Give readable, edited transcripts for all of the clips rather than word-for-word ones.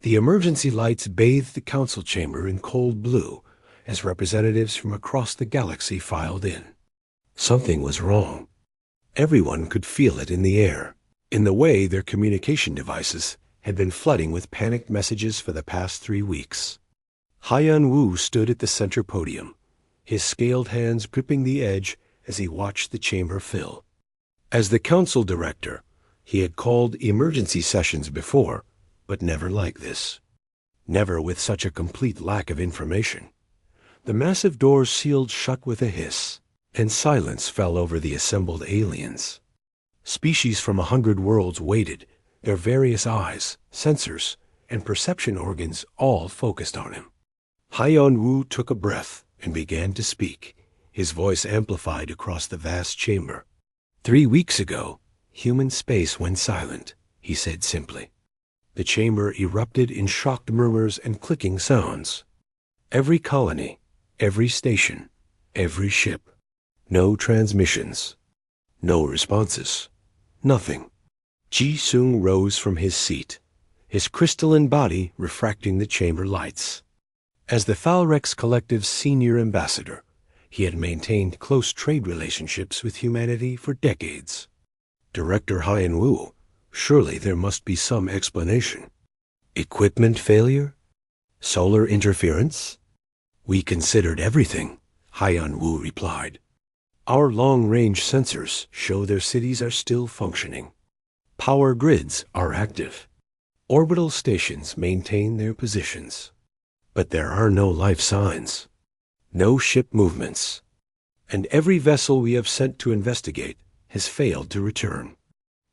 The emergency lights bathed the council chamber in cold blue as representatives from across the galaxy filed in. Something was wrong. Everyone could feel it in the air, in the way their communication devices had been flooding with panicked messages for the past 3 weeks. Haiyan Wu stood at the center podium, his scaled hands gripping the edge as he watched the chamber fill. As the council director, he had called emergency sessions before, but never like this. Never with such a complete lack of information. The massive doors sealed shut with a hiss, and silence fell over the assembled aliens. Species from 100 worlds waited, their various eyes, sensors, and perception organs all focused on him. Haiyan Wu took a breath and began to speak, his voice amplified across the vast chamber. 3 weeks ago, human space went silent, he said simply. The chamber erupted in shocked murmurs and clicking sounds. Every colony, every station, every ship. No transmissions. No responses. Nothing. Ji Sung rose from his seat, his crystalline body refracting the chamber lights. As the Falrex Collective's senior ambassador, he had maintained close trade relationships with humanity for decades. Director Haiyan Wu, surely there must be some explanation. Equipment failure? Solar interference? We considered everything, Haiyan Wu replied. Our long-range sensors show their cities are still functioning. Power grids are active. Orbital stations maintain their positions. But there are no life signs, no ship movements, and every vessel we have sent to investigate has failed to return.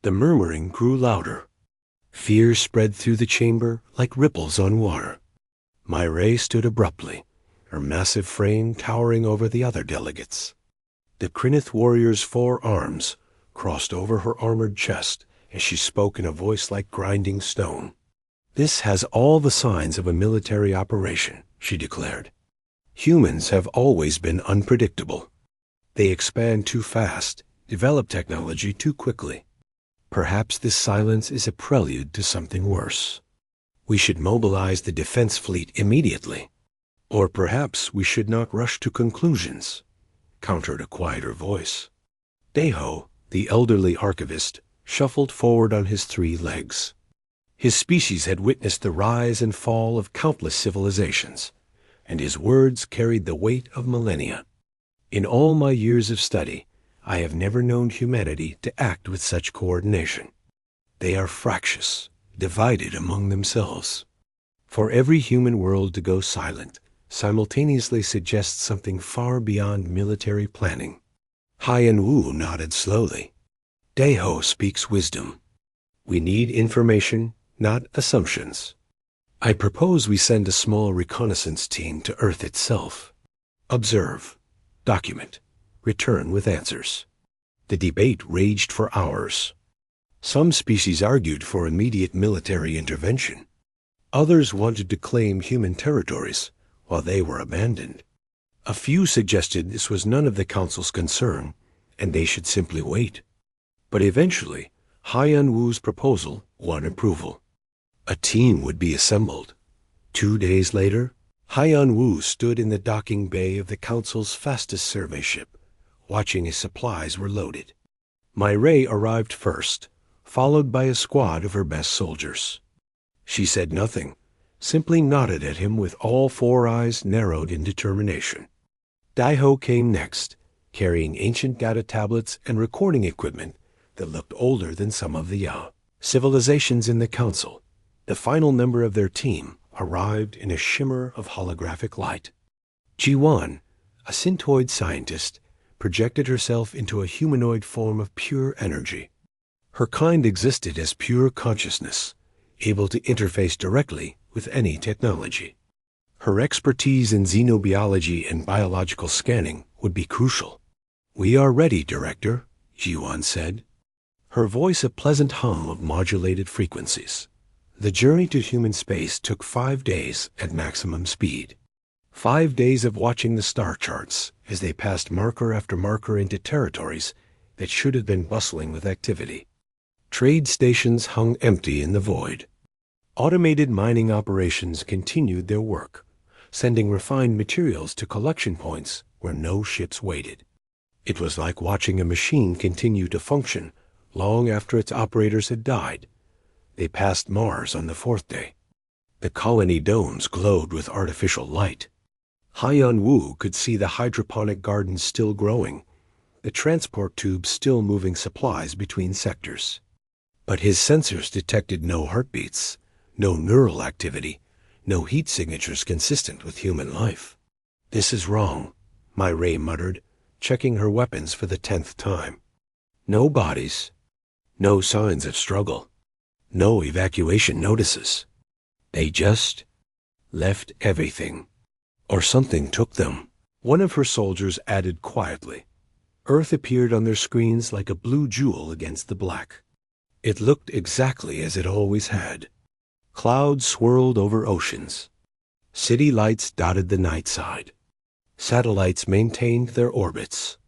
The murmuring grew louder. Fear spread through the chamber like ripples on water. Myray stood abruptly, her massive frame towering over the other delegates. The Krynith warrior's 4 arms crossed over her armored chest as she spoke in a voice like grinding stone. This has all the signs of a military operation, she declared. Humans have always been unpredictable. They expand too fast, develop technology too quickly. Perhaps this silence is a prelude to something worse. We should mobilize the defense fleet immediately. Or perhaps we should not rush to conclusions, countered a quieter voice. Deho, the elderly archivist, shuffled forward on his 3 legs. His species had witnessed the rise and fall of countless civilizations, and his words carried the weight of millennia. In all my years of study, I have never known humanity to act with such coordination. They are fractious, divided among themselves. For every human world to go silent simultaneously suggests something far beyond military planning. Haiyan Wu nodded slowly. Deho speaks wisdom. We need information, not assumptions. I propose we send a small reconnaissance team to Earth itself. Observe, document, return with answers. The debate raged for hours. Some species argued for immediate military intervention. Others wanted to claim human territories while they were abandoned. A few suggested this was none of the Council's concern, and they should simply wait. But eventually, Haiyan Wu's proposal won approval. A team would be assembled. 2 days later, Haiyan Wu stood in the docking bay of the Council's fastest survey ship, watching his supplies were loaded. Myray arrived first, followed by a squad of her best soldiers. She said nothing, simply nodded at him with all 4 eyes narrowed in determination. Deho came next, carrying ancient data tablets and recording equipment that looked older than some of the civilizations in the Council. The final member of their team arrived in a shimmer of holographic light. Jiwan, a Syntoid scientist, projected herself into a humanoid form of pure energy. Her kind existed as pure consciousness, able to interface directly with any technology. Her expertise in xenobiology and biological scanning would be crucial. We are ready, Director, Jiwan said, her voice a pleasant hum of modulated frequencies. The journey to human space took 5 days at maximum speed. 5 days of watching the star charts as they passed marker after marker into territories that should have been bustling with activity. Trade stations hung empty in the void. Automated mining operations continued their work, sending refined materials to collection points where no ships waited. It was like watching a machine continue to function long after its operators had died. They passed Mars on the fourth day. The colony domes glowed with artificial light. Haiyan Wu could see the hydroponic gardens still growing, the transport tubes still moving supplies between sectors. But his sensors detected no heartbeats, no neural activity, no heat signatures consistent with human life. "This is wrong," Myray muttered, checking her weapons for the 10th time. No bodies, no signs of struggle, no evacuation notices. They just left everything. Or something took them. One of her soldiers added quietly. Earth appeared on their screens like a blue jewel against the black. It looked exactly as it always had. Clouds swirled over oceans. City lights dotted the night side. Satellites maintained their orbits.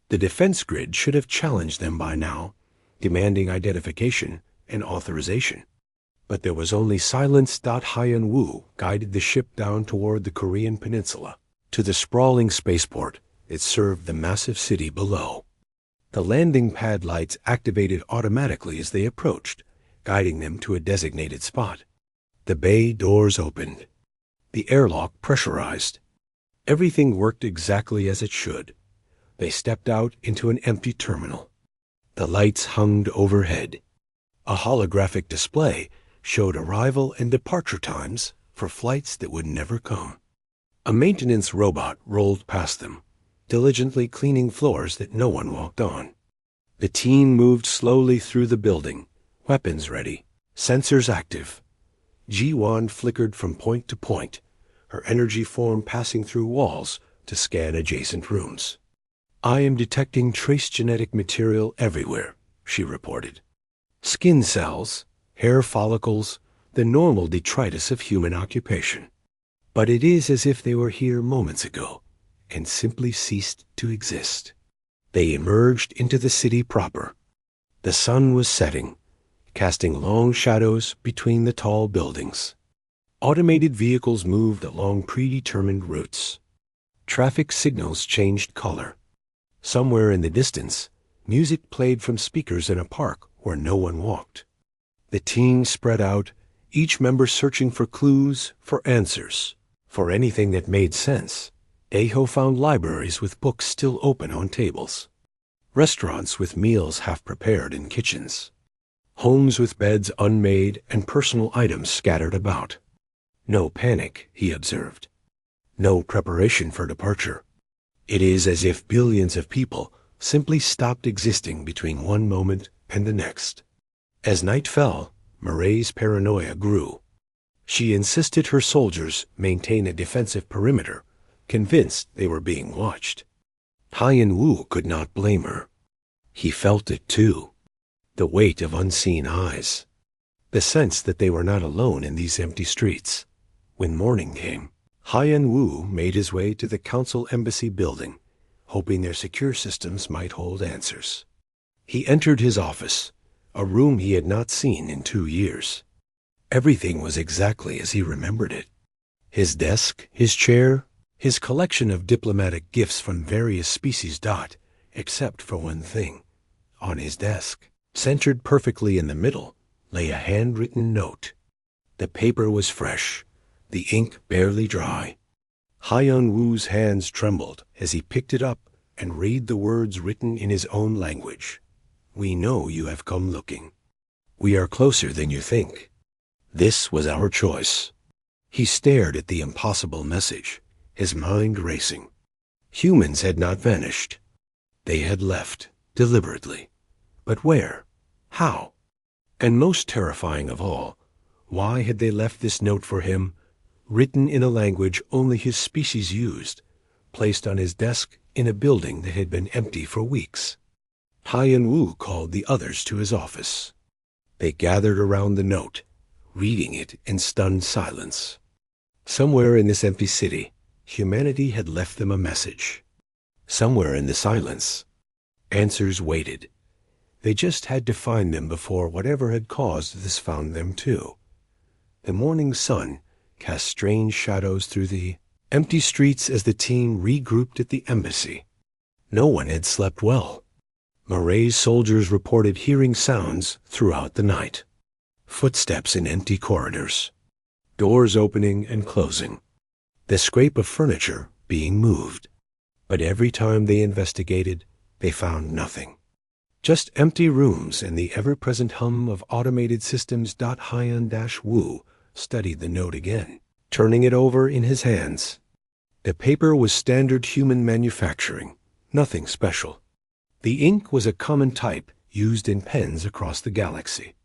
The defense grid should have challenged them by now, demanding identification and authorization. But there was only silence. Haiyan Wu guided the ship down toward the Korean peninsula, to the sprawling spaceport that served the massive city below. The landing pad lights activated automatically as they approached, guiding them to a designated spot. The bay doors opened. The airlock pressurized. Everything worked exactly as it should. They stepped out into an empty terminal. The lights hung overhead. A holographic display showed arrival and departure times for flights that would never come. A maintenance robot rolled past them, diligently cleaning floors that no one walked on. The team moved slowly through the building, weapons ready, sensors active. Ji-Wan flickered from point to point, her energy form passing through walls to scan adjacent rooms. "I am detecting trace genetic material everywhere," she reported. "Skin cells, hair follicles, the normal detritus of human occupation. But it is as if they were here moments ago and simply ceased to exist." They emerged into the city proper. The sun was setting, casting long shadows between the tall buildings. Automated vehicles moved along predetermined routes. Traffic signals changed color. Somewhere in the distance, music played from speakers in a park where no one walked. The team spread out, each member searching for clues, for answers, for anything that made sense. Aho found libraries with books still open on tables, restaurants with meals half prepared in kitchens, homes with beds unmade and personal items scattered about. No panic, he observed. No preparation for departure. It is as if billions of people simply stopped existing between one moment and the next. As night fell, Murray's paranoia grew. She insisted her soldiers maintain a defensive perimeter, convinced they were being watched. Haiyan Wu could not blame her. He felt it too. The weight of unseen eyes. The sense that they were not alone in these empty streets. When morning came, Haiyan Wu made his way to the Council Embassy building, hoping their secure systems might hold answers. He entered his office, a room he had not seen in 2 years. Everything was exactly as he remembered it. His desk, his chair, his collection of diplomatic gifts from various species. Except for one thing. On his desk, centered perfectly in the middle, lay a handwritten note. The paper was fresh, the ink barely dry. Haiyan Wu's hands trembled as he picked it up and read the words written in his own language. "We know you have come looking. We are closer than you think. This was our choice." He stared at the impossible message, his mind racing. Humans had not vanished. They had left, deliberately. But where? How? And most terrifying of all, why had they left this note for him, written in a language only his species used, placed on his desk in a building that had been empty for weeks? Haiyan Wu called the others to his office. They gathered around the note, reading it in stunned silence. Somewhere in this empty city, humanity had left them a message. Somewhere in the silence, answers waited. They just had to find them before whatever had caused this found them too. The morning sun cast strange shadows through the empty streets as the team regrouped at the embassy. No one had slept well. Murray's soldiers reported hearing sounds throughout the night. Footsteps in empty corridors, doors opening and closing, the scrape of furniture being moved. But every time they investigated, they found nothing. Just empty rooms and the ever-present hum of automated systems. Hyan-Wu studied the note again, turning it over in his hands. The paper was standard human manufacturing, nothing special. The ink was a common type used in pens across the galaxy.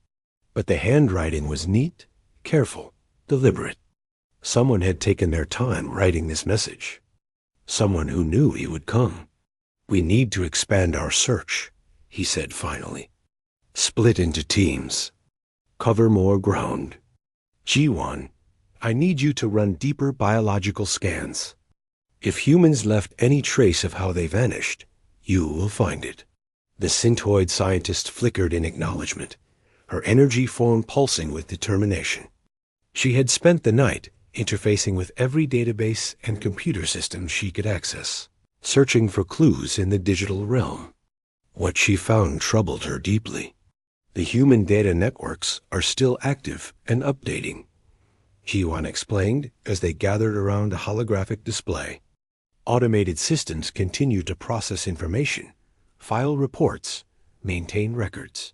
But the handwriting was neat, careful, deliberate. Someone had taken their time writing this message. Someone who knew he would come. "We need to expand our search," he said finally. "Split into teams. Cover more ground. Ji-Wan, I need you to run deeper biological scans. If humans left any trace of how they vanished, you will find it." The Syntoid scientist flickered in acknowledgement, her energy form pulsing with determination. She had spent the night interfacing with every database and computer system she could access, searching for clues in the digital realm. What she found troubled her deeply. The human data networks are still active and updating, Ji-Wan explained as they gathered around a holographic display. Automated systems continue to process information, file reports, maintain records.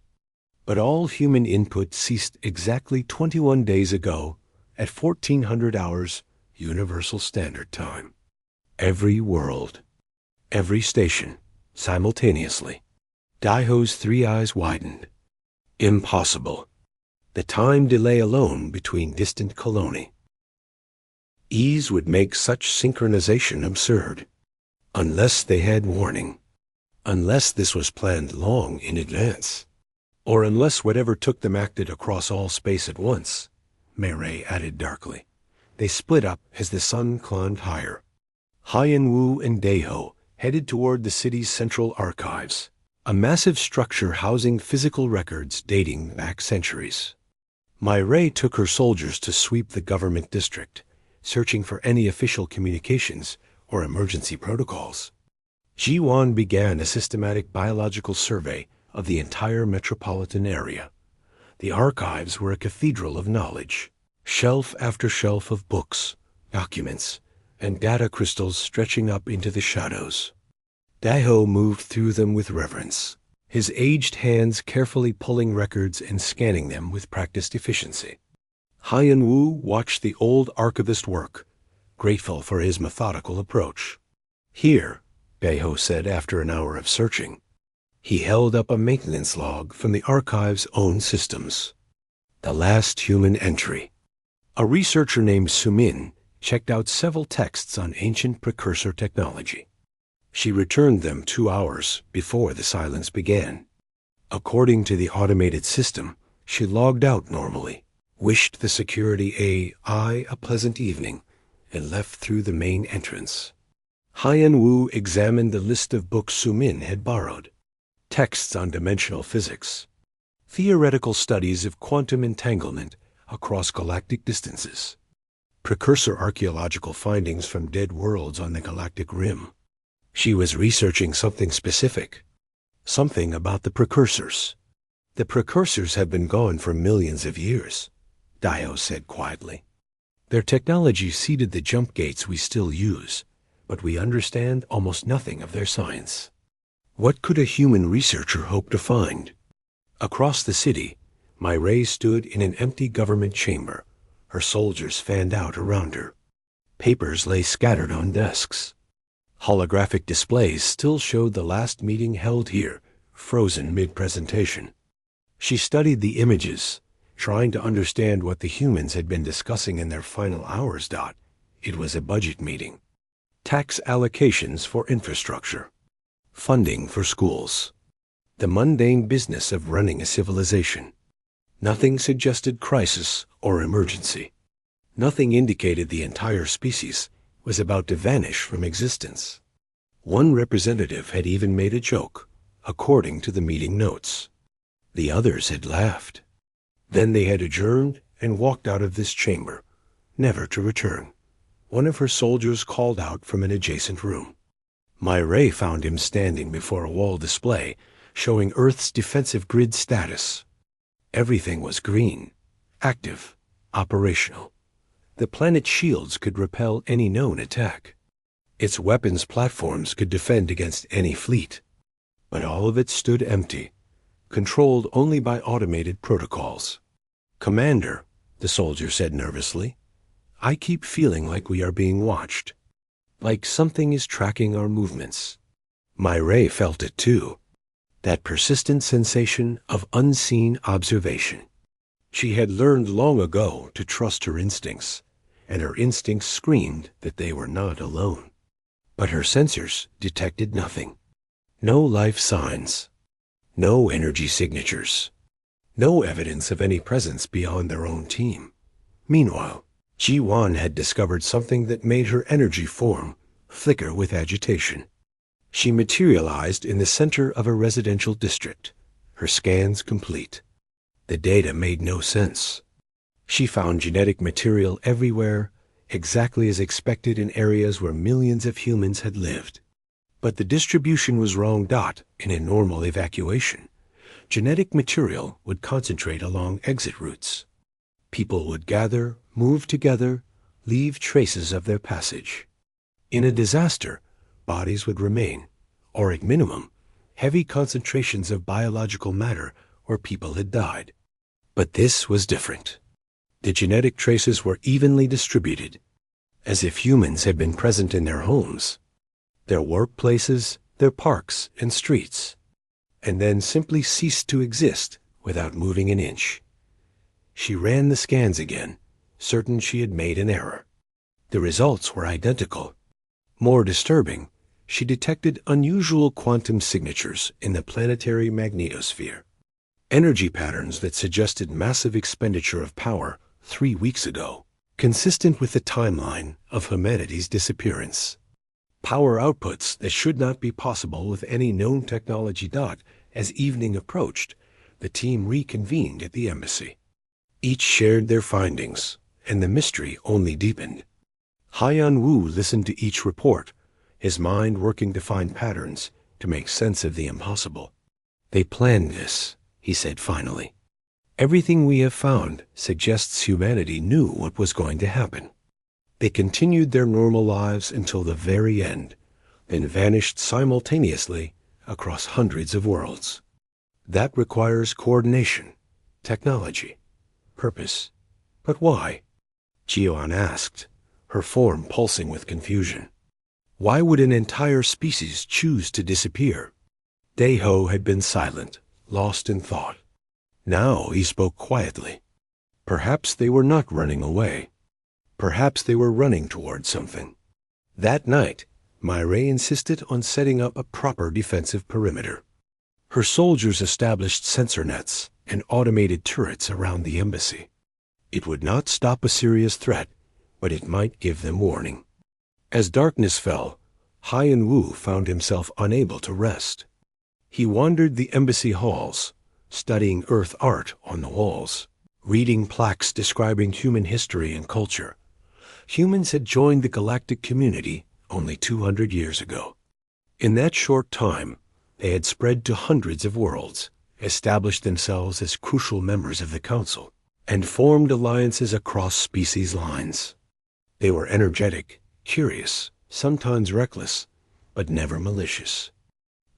But all human input ceased exactly 21 days ago at 1400 hours Universal Standard Time. Every world, every station, simultaneously. Daiho's three eyes widened. Impossible. The time delay alone between distant colony. Ease would make such synchronization absurd. Unless they had warning. Unless this was planned long in advance. Or unless whatever took them acted across all space at once, Murray added darkly. They split up as the sun climbed higher. Hyan-Wu and Daiho headed toward the city's central archives, a massive structure housing physical records dating back centuries. Murray took her soldiers to sweep the government district, searching for any official communications or emergency protocols. Ji-Wan began a systematic biological survey of the entire metropolitan area. The archives were a cathedral of knowledge, shelf after shelf of books, documents, and data crystals stretching up into the shadows. Daiho moved through them with reverence, his aged hands carefully pulling records and scanning them with practiced efficiency. Hyan-Wu watched the old archivist work, grateful for his methodical approach. "Here," Daiho said after an hour of searching. He held up a maintenance log from the archive's own systems. The last human entry. A researcher named Sumin checked out several texts on ancient precursor technology. She returned them 2 hours before the silence began. According to the automated system, she logged out normally, wished the security AI a pleasant evening, and left through the main entrance. Hyan-Wu examined the list of books Sumin had borrowed. Texts on dimensional physics, theoretical studies of quantum entanglement across galactic distances, precursor archaeological findings from dead worlds on the galactic rim. She was researching something specific, something about the precursors. "The precursors have been gone for millions of years," Daiho said quietly. "Their technology seeded the jump gates we still use, but we understand almost nothing of their science." What could a human researcher hope to find? Across the city, Murray stood in an empty government chamber, her soldiers fanned out around her. Papers lay scattered on desks. Holographic displays still showed the last meeting held here, frozen mid-presentation. She studied the images, trying to understand what the humans had been discussing in their final hours. It was a budget meeting. Tax allocations for infrastructure. Funding for schools. The mundane business of running a civilization. Nothing suggested crisis or emergency. Nothing indicated the entire species was about to vanish from existence. One representative had even made a joke, according to the meeting notes. The others had laughed. Then they had adjourned and walked out of this chamber, never to return. One of her soldiers called out from an adjacent room. Myray found him standing before a wall display showing Earth's defensive grid status. Everything was green, active, operational. The planet's shields could repel any known attack. Its weapons platforms could defend against any fleet. But all of it stood empty, controlled only by automated protocols. "Commander," the soldier said nervously, "I keep feeling like we are being watched. Like something is tracking our movements." Myray felt it too. That persistent sensation of unseen observation. She had learned long ago to trust her instincts, and her instincts screamed that they were not alone. But her sensors detected nothing. No life signs. No energy signatures. No evidence of any presence beyond their own team. Meanwhile, Ji-Wan had discovered something that made her energy form flicker with agitation. She materialized in the center of a residential district, her scans complete. The data made no sense. She found genetic material everywhere, exactly as expected in areas where millions of humans had lived. But the distribution was wrong. In a normal evacuation, genetic material would concentrate along exit routes. People would gather, move together, leave traces of their passage. In a disaster, bodies would remain, or at minimum, heavy concentrations of biological matter where people had died. But this was different. The genetic traces were evenly distributed, as if humans had been present in their homes, their workplaces, their parks and streets, and then simply ceased to exist without moving an inch. She ran the scans again, certain she had made an error. The results were identical. More disturbing, she detected unusual quantum signatures in the planetary magnetosphere. Energy patterns that suggested massive expenditure of power 3 weeks ago, consistent with the timeline of humanity's disappearance. Power outputs that should not be possible with any known technology. As evening approached, the team reconvened at the embassy. Each shared their findings, and the mystery only deepened. Haiyan Wu listened to each report, his mind working to find patterns to make sense of the impossible. "They planned this," he said finally. "Everything we have found suggests humanity knew what was going to happen. They continued their normal lives until the very end, then vanished simultaneously across hundreds of worlds. That requires coordination, technology, purpose. But why?" Ji-Wan asked, her form pulsing with confusion. Why would an entire species choose to disappear? Daeho had been silent, lost in thought. Now he spoke quietly. Perhaps they were not running away. Perhaps they were running toward something. That night, Myray insisted on setting up a proper defensive perimeter. Her soldiers established sensor nets and automated turrets around the embassy. It would not stop a serious threat, but it might give them warning. As darkness fell, Haiyan Wu found himself unable to rest. He wandered the embassy halls, studying Earth art on the walls, reading plaques describing human history and culture. Humans had joined the galactic community only 200 years ago. In that short time, they had spread to hundreds of worlds, established themselves as crucial members of the Council, and formed alliances across species lines. They were energetic, curious, sometimes reckless, but never malicious.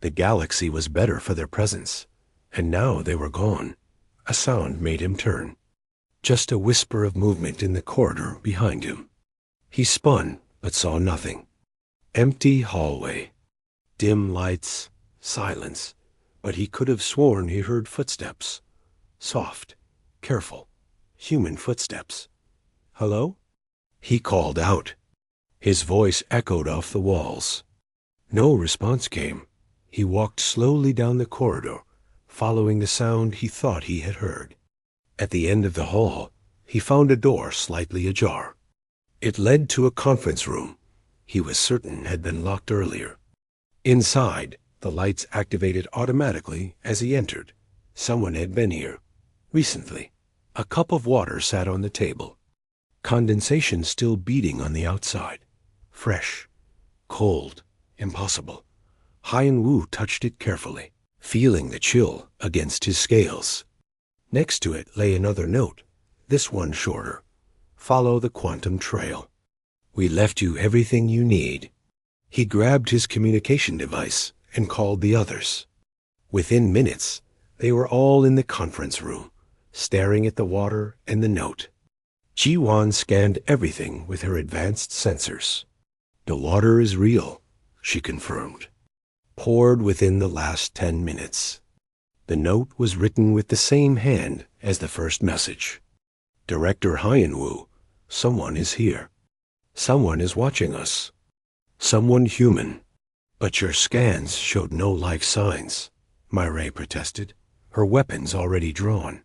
The galaxy was better for their presence, and now they were gone. A sound made him turn. Just a whisper of movement in the corridor behind him. He spun, but saw nothing. Empty hallway. Dim lights, silence, but he could have sworn he heard footsteps. Soft, careful, human footsteps. "Hello?" He called out. His voice echoed off the walls. No response came. He walked slowly down the corridor, following the sound he thought he had heard. At the end of the hall, he found a door slightly ajar. It led to a conference room he was certain had been locked earlier. Inside, the lights activated automatically as he entered. Someone had been here, recently, A cup of water sat on the table, condensation still beating on the outside. Fresh, cold, impossible. Haiyan Wu touched it carefully, feeling the chill against his scales. Next to it lay another note, this one shorter. Follow the quantum trail. We left you everything you need. He grabbed his communication device and called the others. Within minutes, they were all in the conference room, staring at the water and the note. Ji-Wan scanned everything with her advanced sensors. The water is real, she confirmed. Poured within the last 10 minutes. The note was written with the same hand as the first message. Director Haiyan Wu, someone is here. Someone is watching us. Someone human. But your scans showed no life signs, Myray protested, her weapons already drawn.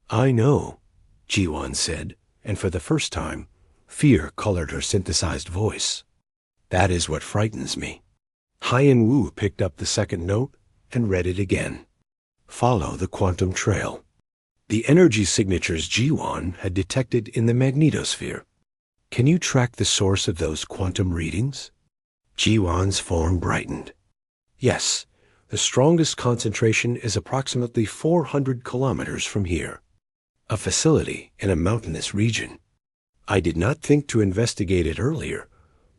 I know, Ji-Wan said, and for the first time, fear colored her synthesized voice. That is what frightens me. Haiyan Wu picked up the second note and read it again. Follow the quantum trail. The energy signatures Ji-Wan had detected in the magnetosphere. Can you track the source of those quantum readings? Ji-Wan's form brightened. Yes, the strongest concentration is approximately 400 kilometers from here. A facility in a mountainous region. I did not think to investigate it earlier,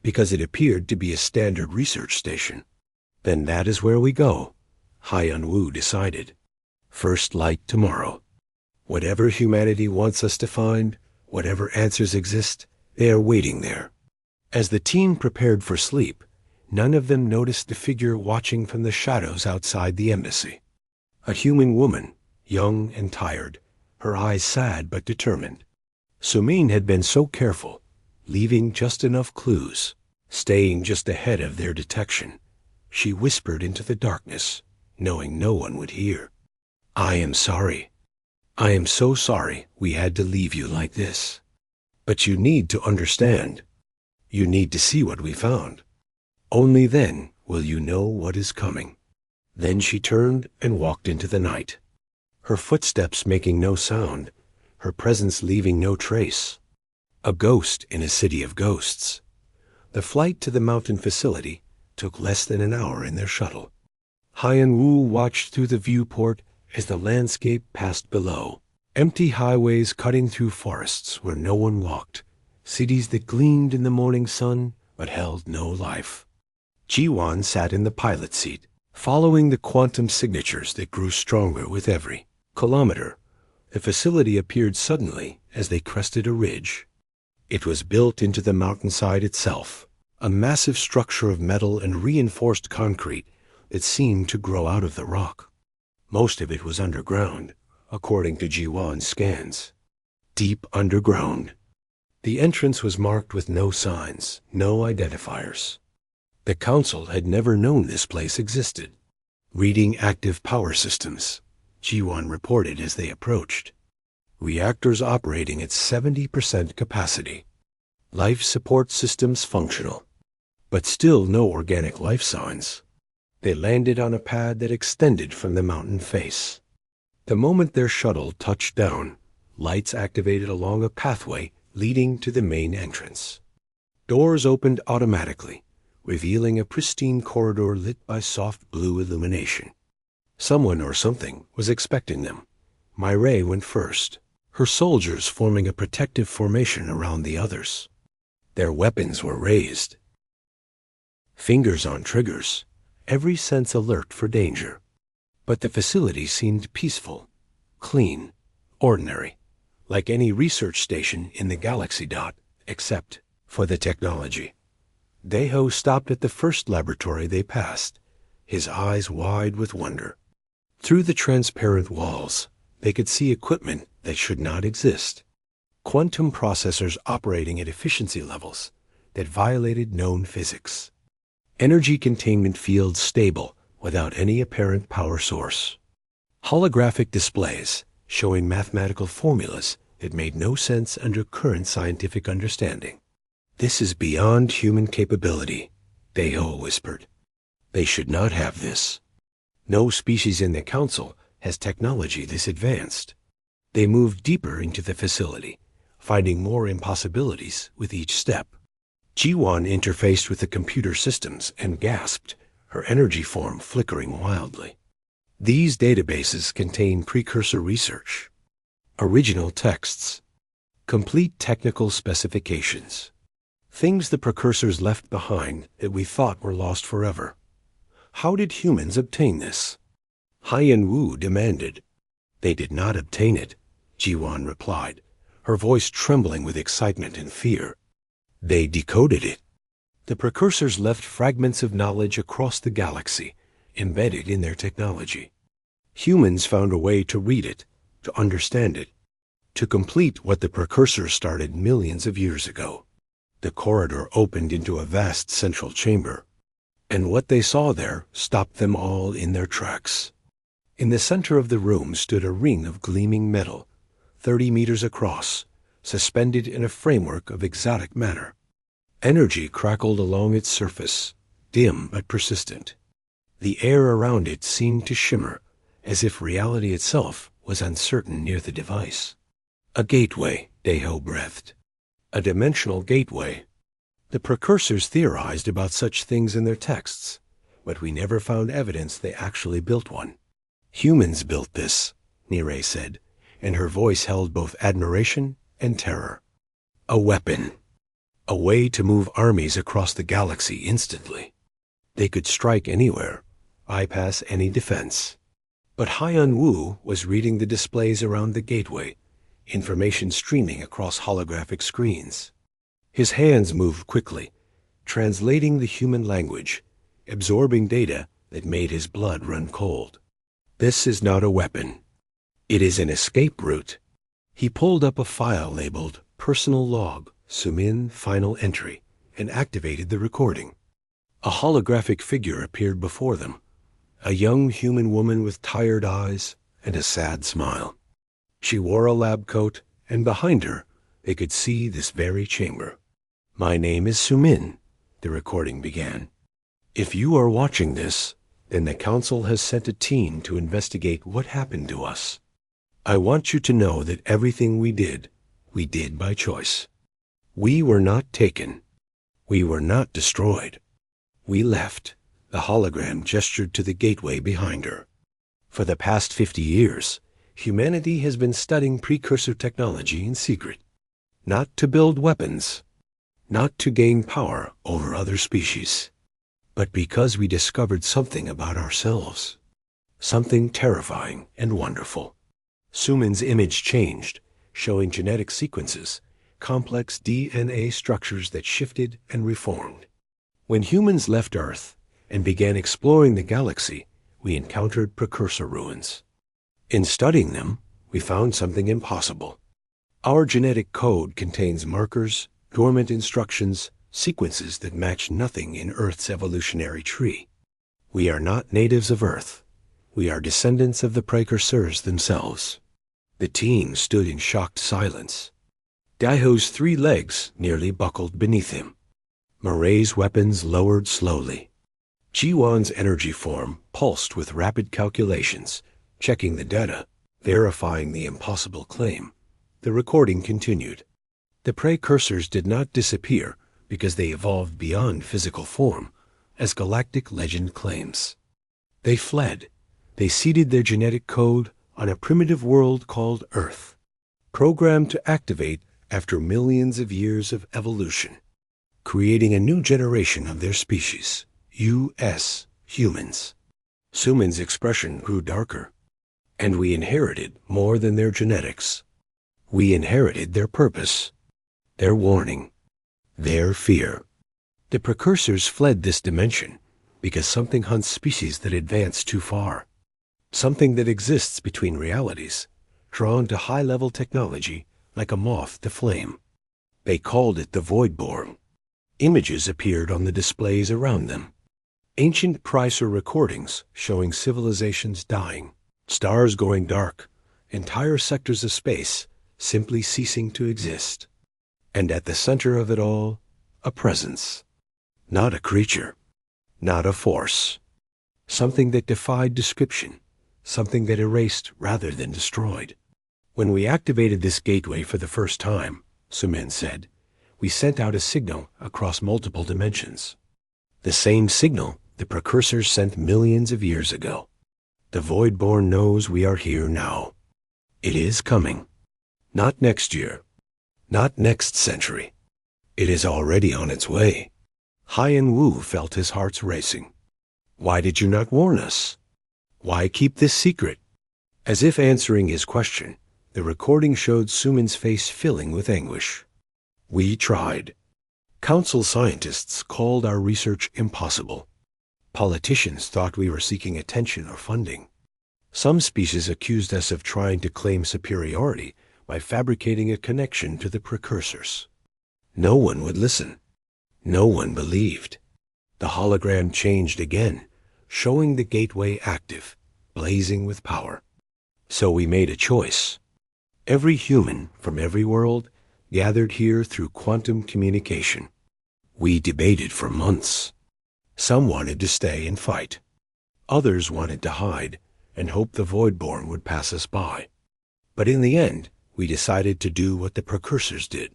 because it appeared to be a standard research station. Then that is where we go, Haiyan Wu decided. First light tomorrow. Whatever humanity wants us to find, whatever answers exist, they are waiting there. As the team prepared for sleep, none of them noticed the figure watching from the shadows outside the embassy. A human woman, young and tired, her eyes sad but determined. Sumin had been so careful, leaving just enough clues, staying just ahead of their detection. She whispered into the darkness, knowing no one would hear. I am sorry. I am so sorry we had to leave you like this. But you need to understand. You need to see what we found. Only then will you know what is coming. Then she turned and walked into the night. Her footsteps making no sound, her presence leaving no trace. A ghost in a city of ghosts. The flight to the mountain facility took less than an hour in their shuttle. Haiyan Wu watched through the viewport as the landscape passed below. Empty highways cutting through forests where no one walked. Cities that gleamed in the morning sun but held no life. Ji-Wan sat in the pilot seat, following the quantum signatures that grew stronger with every kilometer. The facility appeared suddenly as they crested a ridge. It was built into the mountainside itself, a massive structure of metal and reinforced concrete that seemed to grow out of the rock. Most of it was underground, according to Ji-Wan's scans. Deep underground. The entrance was marked with no signs, no identifiers. The Council had never known this place existed. Reading active power systems, Ji-Wan reported as they approached. Reactors operating at 70% capacity. Life support systems functional. But still no organic life signs. They landed on a pad that extended from the mountain face. The moment their shuttle touched down, lights activated along a pathway leading to the main entrance. Doors opened automatically, revealing a pristine corridor lit by soft blue illumination. Someone or something was expecting them. Myray went first, her soldiers forming a protective formation around the others. Their weapons were raised. Fingers on triggers, every sense alert for danger. But the facility seemed peaceful, clean, ordinary, like any research station in the galaxy. Except for the technology. Deho stopped at the first laboratory they passed, his eyes wide with wonder. Through the transparent walls, they could see equipment that should not exist. Quantum processors operating at efficiency levels that violated known physics. Energy containment fields stable without any apparent power source. Holographic displays showing mathematical formulas that made no sense under current scientific understanding. This is beyond human capability, Deho whispered. They should not have this. No species in the Council has technology this advanced. They moved deeper into the facility, finding more impossibilities with each step. Jiwan interfaced with the computer systems and gasped, her energy form flickering wildly. These databases contain precursor research, original texts, complete technical specifications, things the precursors left behind that we thought were lost forever. How did humans obtain this? Haiyan Wu demanded. They did not obtain it, Jiwan replied, her voice trembling with excitement and fear. They decoded it. The precursors left fragments of knowledge across the galaxy, embedded in their technology. Humans found a way to read it, to understand it, to complete what the precursors started millions of years ago. The corridor opened into a vast central chamber, and what they saw there stopped them all in their tracks. In the center of the room stood a ring of gleaming metal, 30 meters across, suspended in a framework of exotic matter. Energy crackled along its surface, dim but persistent. The air around it seemed to shimmer, as if reality itself was uncertain near the device. A gateway, Deho breathed. A dimensional gateway. The precursors theorized about such things in their texts, but we never found evidence they actually built one. Humans built this, Nire said, and her voice held both admiration and terror. A weapon. A way to move armies across the galaxy instantly. They could strike anywhere, bypass any defense. But Haiyan Wu was reading the displays around the gateway, information streaming across holographic screens. His hands moved quickly, translating the human language, absorbing data that made his blood run cold. This is not a weapon. It is an escape route. He pulled up a file labeled Personal Log, Sumin Final Entry, and activated the recording. A holographic figure appeared before them, a young human woman with tired eyes and a sad smile. She wore a lab coat, and behind her they could see this very chamber. My name is Sumin, the recording began. If you are watching this, then the Council has sent a team to investigate what happened to us. I want you to know that everything we did by choice. We were not taken. We were not destroyed. We left. The hologram gestured to the gateway behind her. For the past 50 years, humanity has been studying precursor technology in secret. Not to build weapons, not to gain power over other species, but because we discovered something about ourselves. Something terrifying and wonderful. Sumin's image changed, showing genetic sequences, complex DNA structures that shifted and reformed. When humans left Earth and began exploring the galaxy, we encountered precursor ruins. In studying them, we found something impossible. Our genetic code contains markers, dormant instructions, sequences that match nothing in Earth's evolutionary tree. We are not natives of Earth. We are descendants of the precursors themselves. The team stood in shocked silence. Daiho's 3 legs nearly buckled beneath him. Murray's weapons lowered slowly. Jiwan's energy form pulsed with rapid calculations, checking the data, verifying the impossible claim. The recording continued. The precursors did not disappear because they evolved beyond physical form, as galactic legend claims. They fled. They seeded their genetic code on a primitive world called Earth, programmed to activate after millions of years of evolution, creating a new generation of their species, US humans. Sumin's expression grew darker. And we inherited more than their genetics. We inherited their purpose, their warning, their fear. The precursors fled this dimension because something hunts species that advance too far. Something that exists between realities, drawn to high-level technology like a moth to flame. They called it the Voidborn. Images appeared on the displays around them. Ancient Pricer recordings showing civilizations dying, stars going dark, entire sectors of space simply ceasing to exist. And at the center of it all, a presence. Not a creature, not a force. Something that defied description, something that erased rather than destroyed. When we activated this gateway for the first time, Sumin said, we sent out a signal across multiple dimensions. The same signal the precursors sent millions of years ago. The Voidborn knows we are here now. It is coming. Not next year. Not next century. It is already on its way. Haiyan Wu felt his heart racing. Why did you not warn us? Why keep this secret? As if answering his question, the recording showed Sumin's face filling with anguish. We tried. Council scientists called our research impossible. Politicians thought we were seeking attention or funding. Some species accused us of trying to claim superiority by fabricating a connection to the precursors. No one would listen. No one believed. The hologram changed again, showing the gateway active, blazing with power. So we made a choice. Every human from every world gathered here through quantum communication. We debated for months. Some wanted to stay and fight. Others wanted to hide and hope the Voidborn would pass us by. But in the end, we decided to do what the precursors did.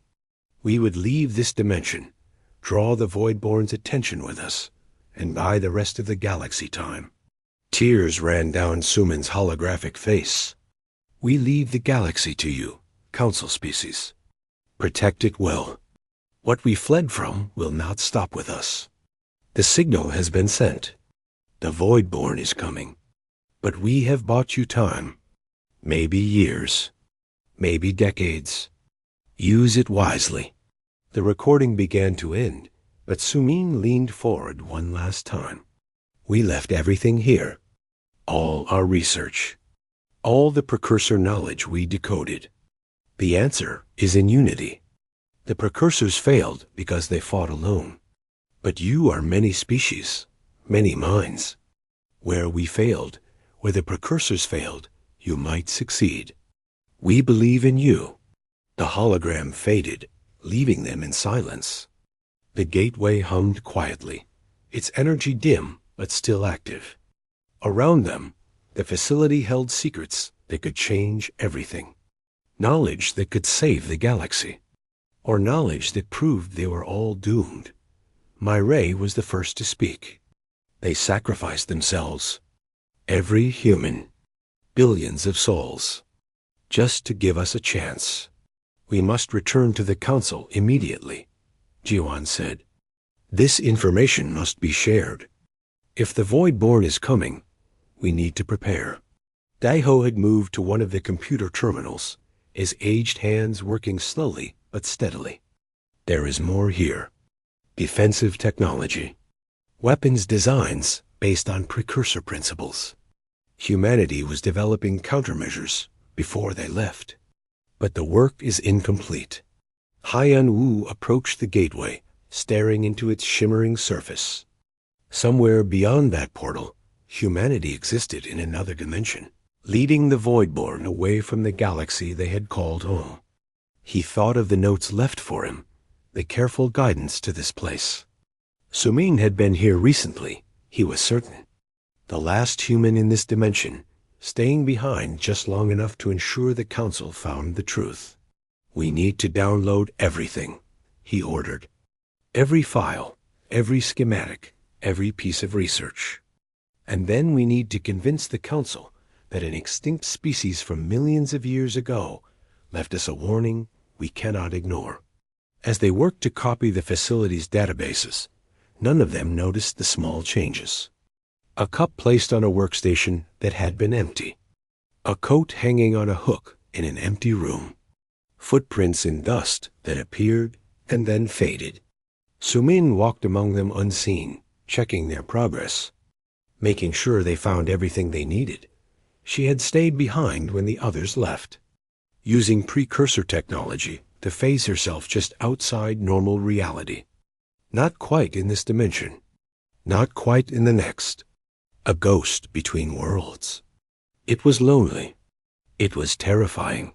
We would leave this dimension, draw the Voidborn's attention with us, and buy the rest of the galaxy time. Tears ran down Sumin's holographic face. We leave the galaxy to you, Council species. Protect it well. What we fled from will not stop with us. The signal has been sent. The Voidborn is coming. But we have bought you time. Maybe years. Maybe decades. Use it wisely. The recording began to end, but Sumin leaned forward one last time. We left everything here. All our research. All the precursor knowledge we decoded. The answer is in unity. The precursors failed because they fought alone. But you are many species, many minds. Where we failed, where the precursors failed, you might succeed. We believe in you. The hologram faded, leaving them in silence. The gateway hummed quietly, its energy dim but still active. Around them, the facility held secrets that could change everything. Knowledge that could save the galaxy. Or knowledge that proved they were all doomed. Myray was the first to speak. They sacrificed themselves. Every human. Billions of souls. Just to give us a chance. We must return to the Council immediately, Jiwan said. This information must be shared. If the Voidborn is coming, we need to prepare. Daiho had moved to one of the computer terminals, his aged hands working slowly but steadily. There is more here. Defensive technology. Weapons designs based on precursor principles. Humanity was developing countermeasures before they left. But the work is incomplete. Haiyan Wu approached the gateway, staring into its shimmering surface. Somewhere beyond that portal, humanity existed in another dimension, leading the Voidborn away from the galaxy they had called home. He thought of the notes left for him, the careful guidance to this place. Sumin had been here recently, he was certain. The last human in this dimension, staying behind just long enough to ensure the Council found the truth. We need to download everything, he ordered. Every file, every schematic, every piece of research. And then we need to convince the Council that an extinct species from millions of years ago left us a warning we cannot ignore. As they worked to copy the facility's databases, none of them noticed the small changes. A cup placed on a workstation that had been empty. A coat hanging on a hook in an empty room. Footprints in dust that appeared and then faded. Sumin walked among them unseen, checking their progress, making sure they found everything they needed. She had stayed behind when the others left, using precursor technology to phase herself just outside normal reality. Not quite in this dimension. Not quite in the next. A ghost between worlds. It was lonely. It was terrifying.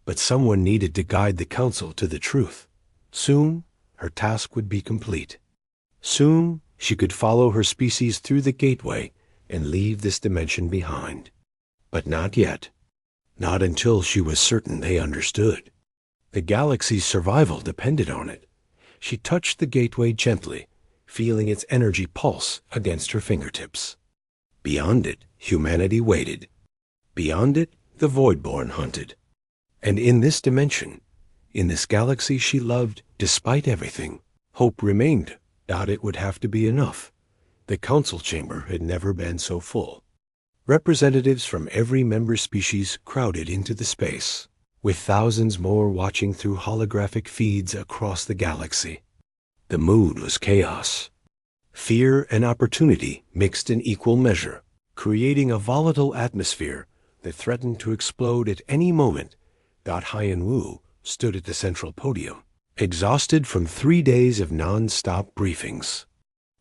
But someone needed to guide the Council to the truth. Soon, her task would be complete. Soon, she could follow her species through the gateway and leave this dimension behind. But not yet. Not until she was certain they understood. The galaxy's survival depended on it. She touched the gateway gently, feeling its energy pulse against her fingertips. Beyond it, humanity waited. Beyond it, the Voidborn hunted. And in this dimension, in this galaxy she loved, despite everything, hope remained. It would have to be enough. The council chamber had never been so full. Representatives from every member species crowded into the space, with thousands more watching through holographic feeds across the galaxy. The mood was chaos. Fear and opportunity mixed in equal measure, creating a volatile atmosphere that threatened to explode at any moment. Haiyan Wu stood at the central podium, exhausted from 3 days of non-stop briefings.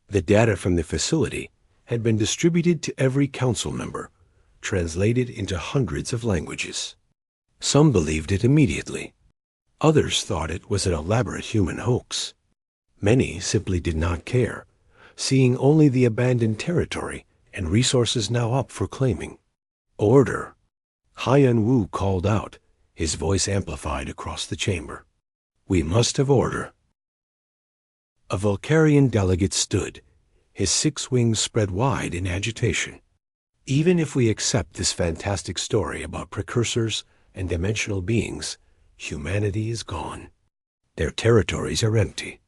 The data from the facility had been distributed to every council member, translated into hundreds of languages. Some believed it immediately. Others thought it was an elaborate human hoax. Many simply did not care, seeing only the abandoned territory and resources now up for claiming. Order! Haiyan Wu called out, his voice amplified across the chamber. We must have order. A Vulcarian delegate stood, his 6 wings spread wide in agitation. Even if we accept this fantastic story about precursors and dimensional beings, humanity is gone. Their territories are empty.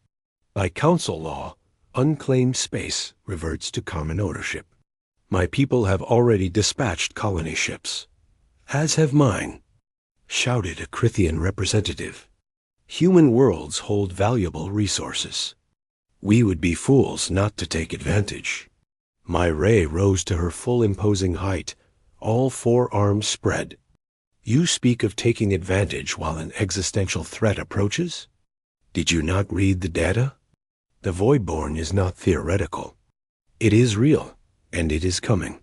By council law, unclaimed space reverts to common ownership. My people have already dispatched colony ships, as have mine, shouted a Crithian representative. Human worlds hold valuable resources. We would be fools not to take advantage. My ray rose to her full imposing height, all 4 arms spread. You speak of taking advantage while an existential threat approaches? Did you not read the data? The Voidborn is not theoretical. It is real, and it is coming.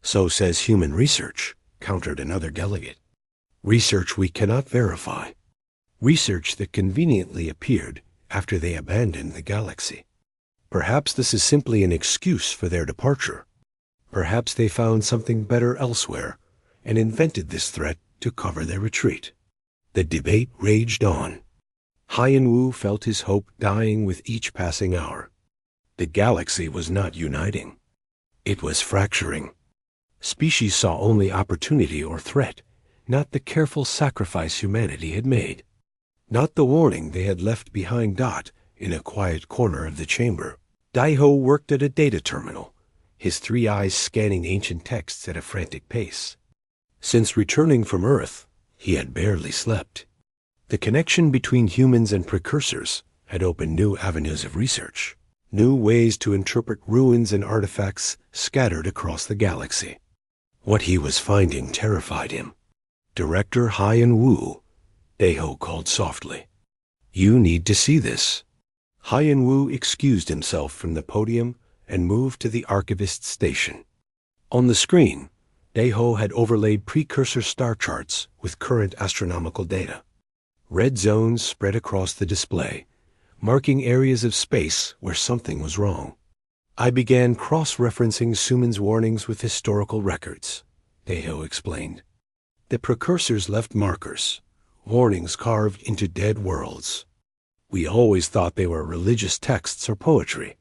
So says human research, countered another delegate. Research we cannot verify. Research that conveniently appeared after they abandoned the galaxy. Perhaps this is simply an excuse for their departure. Perhaps they found something better elsewhere and invented this threat to cover their retreat. The debate raged on. Haiyan Wu felt his hope dying with each passing hour. The galaxy was not uniting. It was fracturing. Species saw only opportunity or threat, not the careful sacrifice humanity had made. Not the warning they had left behind. In a quiet corner of the chamber, Daiho worked at a data terminal, his 3 eyes scanning ancient texts at a frantic pace. Since returning from Earth, he had barely slept. The connection between humans and precursors had opened new avenues of research, new ways to interpret ruins and artifacts scattered across the galaxy. What he was finding terrified him. Director Haiyan Wu, Daiho called softly. You need to see this. Haiyan Wu excused himself from the podium and moved to the archivist's station. On the screen, Daiho had overlaid precursor star charts with current astronomical data. Red zones spread across the display, marking areas of space where something was wrong. I began cross-referencing Suman's warnings with historical records, Daiho explained. The precursors left markers, warnings carved into dead worlds. We always thought they were religious texts or poetry,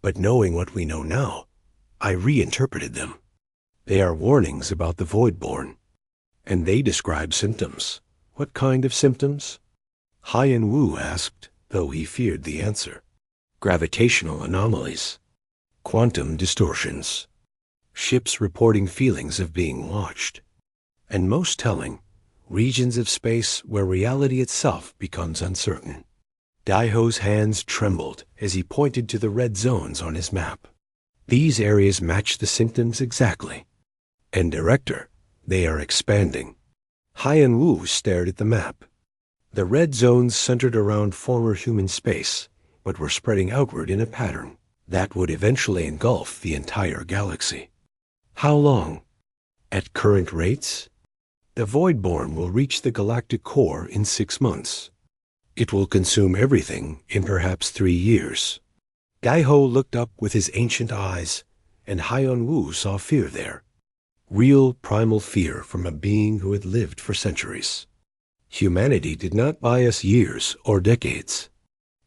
but knowing what we know now, I reinterpreted them. They are warnings about the Voidborn, and they describe symptoms. What kind of symptoms? Haiyan Wu asked, though he feared the answer. Gravitational anomalies, quantum distortions, ships reporting feelings of being watched, and most telling, regions of space where reality itself becomes uncertain. Daiho's hands trembled as he pointed to the red zones on his map. These areas match the symptoms exactly. And Director, they are expanding. Haiyan Wu stared at the map. The red zones centered around former human space, but were spreading outward in a pattern that would eventually engulf the entire galaxy. How long? At current rates? The Voidborn will reach the galactic core in 6 months. It will consume everything in perhaps 3 years. Daiho looked up with his ancient eyes, and Haiyan Wu saw fear there. Real primal fear from a being who had lived for centuries. Humanity did not buy us years or decades.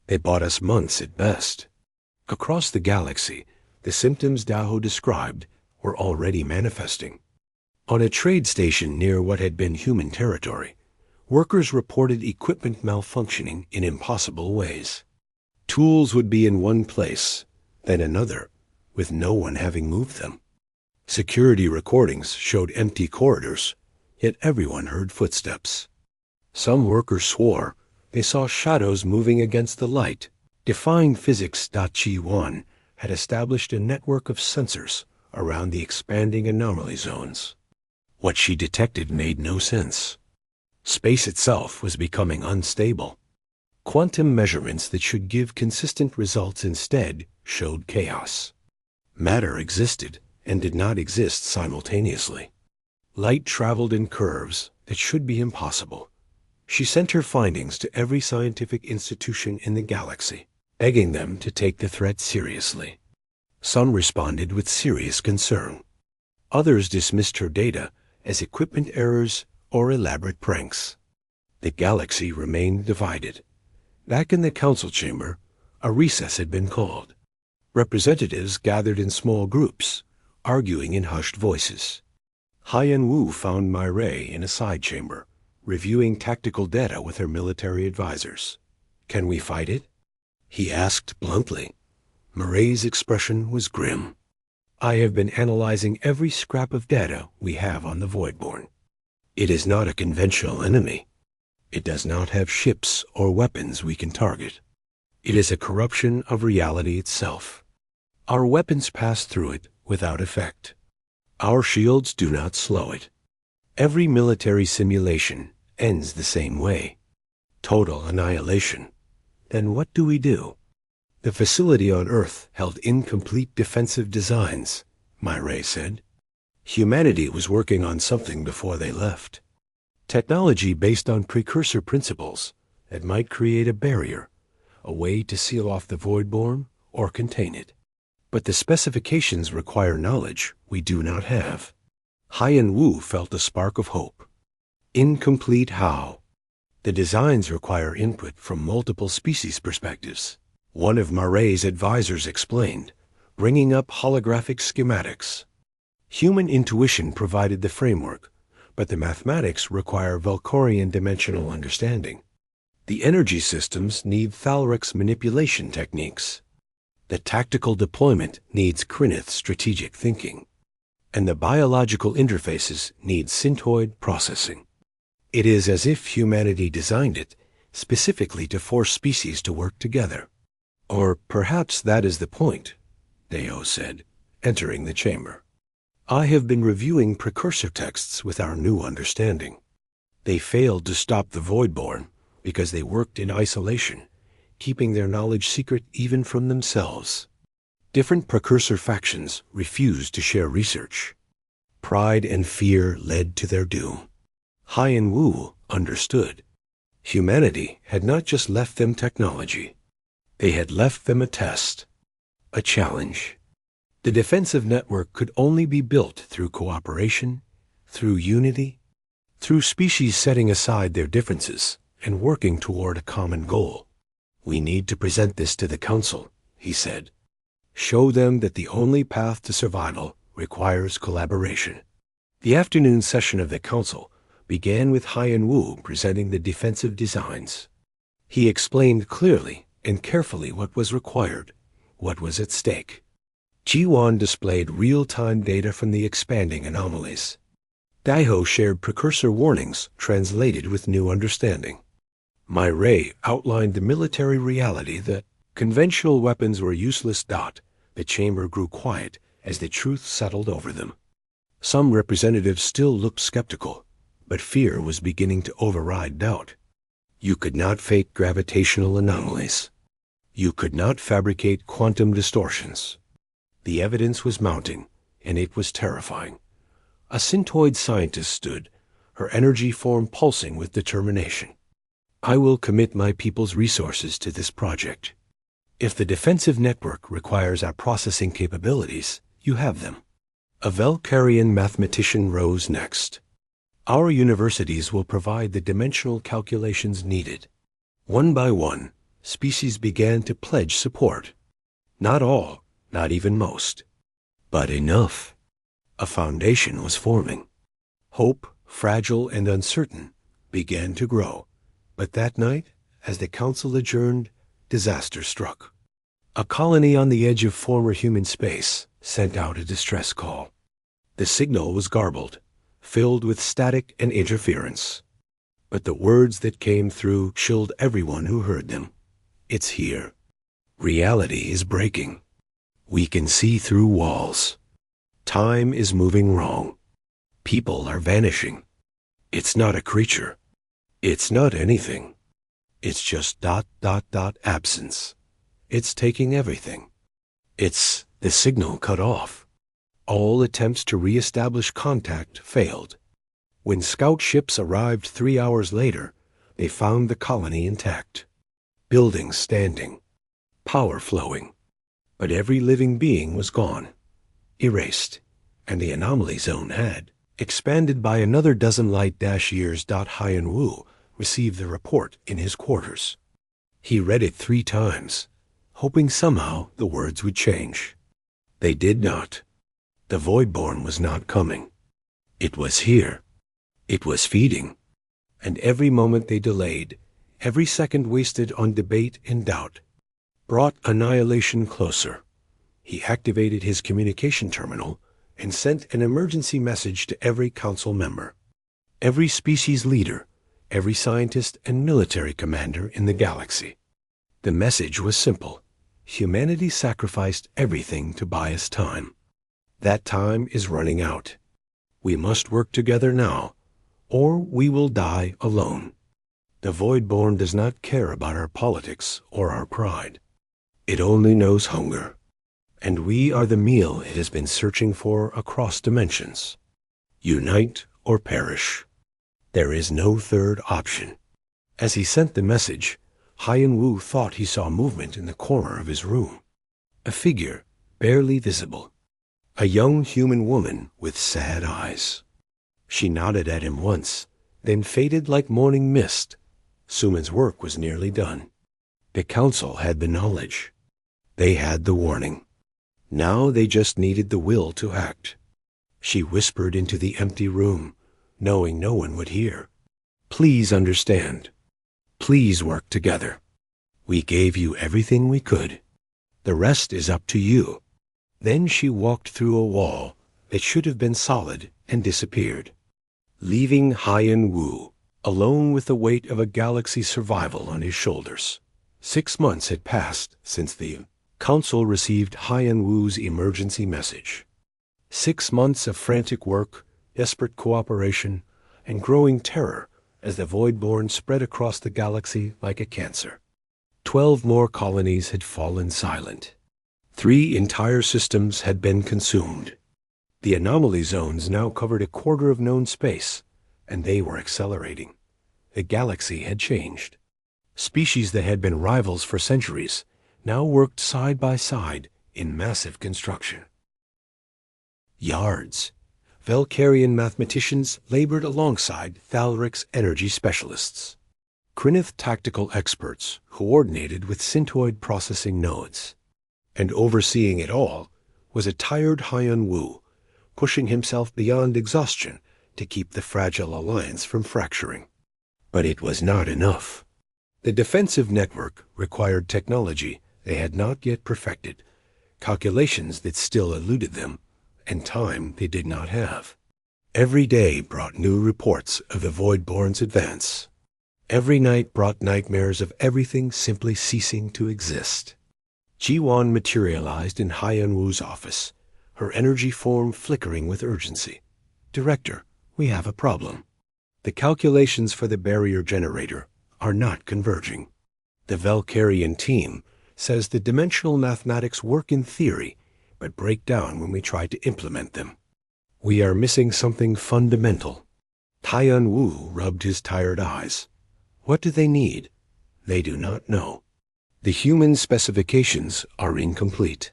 They bought us months at best. Across the galaxy, the symptoms Daho described were already manifesting. On a trade station near what had been human territory, workers reported equipment malfunctioning in impossible ways. Tools would be in one place, then another, with no one having moved them. Security recordings showed empty corridors, yet everyone heard footsteps. Some workers swore they saw shadows moving against the light. Defying physics, Chi Wan had established a network of sensors around the expanding anomaly zones. What she detected made no sense. Space itself was becoming unstable. Quantum measurements that should give consistent results instead showed chaos. Matter existed and did not exist simultaneously. Light traveled in curves that should be impossible. She sent her findings to every scientific institution in the galaxy, begging them to take the threat seriously. Some responded with serious concern. Others dismissed her data as equipment errors or elaborate pranks. The galaxy remained divided. Back in the council chamber, a recess had been called. Representatives gathered in small groups, arguing in hushed voices. Haiyan Wu found Mai Rei in a side chamber, reviewing tactical data with her military advisors. "Can we fight it?" he asked bluntly. Murray's expression was grim. "I have been analyzing every scrap of data we have on the Voidborn. It is not a conventional enemy. It does not have ships or weapons we can target. It is a corruption of reality itself. Our weapons pass through it without effect. Our shields do not slow it. Every military simulation ends the same way. Total annihilation. Then what do we do?" "The facility on Earth held incomplete defensive designs," Mai Rei said. "Humanity was working on something before they left. Technology based on precursor principles that might create a barrier, a way to seal off the Voidborn or contain it. But the specifications require knowledge we do not have." Haiyan Wu felt a spark of hope. "Incomplete how?" "The designs require input from multiple species perspectives," one of Murray's advisors explained, bringing up holographic schematics. "Human intuition provided the framework, but the mathematics require Valkorian dimensional understanding. The energy systems need Thalric's manipulation techniques. The tactical deployment needs Krynith's strategic thinking. And the biological interfaces need synthoid processing. It is as if humanity designed it specifically to force species to work together." "Or perhaps that is the point," Daho said, entering the chamber. "I have been reviewing precursor texts with our new understanding. They failed to stop the Voidborn because they worked in isolation, keeping their knowledge secret even from themselves. Different precursor factions refused to share research. Pride and fear led to their doom." Haiyan Wu understood. Humanity had not just left them technology. They had left them a test, a challenge. The defensive network could only be built through cooperation, through unity, through species setting aside their differences and working toward a common goal. "We need to present this to the Council," he said. "Show them that the only path to survival requires collaboration." The afternoon session of the Council began with Haiyan Wu presenting the defensive designs. He explained clearly and carefully what was required, what was at stake. Jiwan displayed real-time data from the expanding anomalies. Daho shared precursor warnings translated with new understanding. Mai Rei outlined the military reality that conventional weapons were useless. The chamber grew quiet as the truth settled over them. Some representatives still looked skeptical, but fear was beginning to override doubt. You could not fake gravitational anomalies. You could not fabricate quantum distortions. The evidence was mounting, and it was terrifying. A synthoid scientist stood, her energy form pulsing with determination. "I will commit my people's resources to this project. If the defensive network requires our processing capabilities, you have them. A Valkyrian mathematician rose next. Our universities will provide the dimensional calculations needed. One by one, species began to pledge support. Not all, not even most, but enough. A foundation was forming. Hope, fragile and uncertain, began to grow. But that night, as the council adjourned, disaster struck. A colony on the edge of former human space sent out a distress call. The signal was garbled, filled with static and interference. But the words that came through chilled everyone who heard them. It's here. Reality is breaking. We can see through walls. Time is moving wrong. People are vanishing. It's not a creature. It's not anything. It's just ... absence. It's taking everything. It's the signal cut off. All attempts to re-establish contact failed. When scout ships arrived 3 hours later, they found the colony intact. Buildings standing. Power flowing. But every living being was gone. Erased. And the anomaly zone had, expanded by another dozen light-years. Haiyan Wu received the report in his quarters. He read it 3 times, hoping somehow the words would change. They did not. The Voidborn was not coming. It was here. It was feeding. And every moment they delayed, every second wasted on debate and doubt, brought annihilation closer. He activated his communication terminal and sent an emergency message to every council member, every species leader, every scientist and military commander in the galaxy. The message was simple. Humanity sacrificed everything to buy us time. That time is running out. We must work together now, or we will die alone. The Voidborn does not care about our politics or our pride. It only knows hunger. And we are the meal it has been searching for across dimensions. Unite or perish. There is no third option. As he sent the message, Haiyan Wu thought he saw movement in the corner of his room. A figure, barely visible. A young human woman with sad eyes. She nodded at him once, then faded like morning mist. Suman's work was nearly done. The council had the knowledge. They had the warning. Now they just needed the will to act. She whispered into the empty room, knowing no one would hear. Please understand. Please work together. We gave you everything we could. The rest is up to you. Then she walked through a wall that should have been solid and disappeared, leaving Haiyan Wu alone with the weight of a galaxy's survival on his shoulders. 6 months had passed since the council received Haiyan Wu's emergency message. 6 months of frantic work, desperate cooperation, and growing terror as the Voidborn spread across the galaxy like a cancer. 12 more colonies had fallen silent. 3 entire systems had been consumed. The anomaly zones now covered a quarter of known space, and they were accelerating. The galaxy had changed. Species that had been rivals for centuries now worked side by side in massive construction. Yards. Valkyrian mathematicians labored alongside Thalric's energy specialists. Krynith tactical experts coordinated with Syntoid processing nodes. And overseeing it all was a tired Haiyan Wu, pushing himself beyond exhaustion to keep the fragile alliance from fracturing. But it was not enough. The defensive network required technology they had not yet perfected, calculations that still eluded them, and time they did not have. Every day brought new reports of the Voidborn's advance. Every night brought nightmares of everything simply ceasing to exist. Ji-Wan materialized in Haiyan Wu's office, her energy form flickering with urgency. Director, we have a problem. The calculations for the barrier generator are not converging. The Valkyrian team says the dimensional mathematics work in theory, but break down when we try to implement them. We are missing something fundamental. Haiyan Wu rubbed his tired eyes. What do they need? They do not know. The human specifications are incomplete.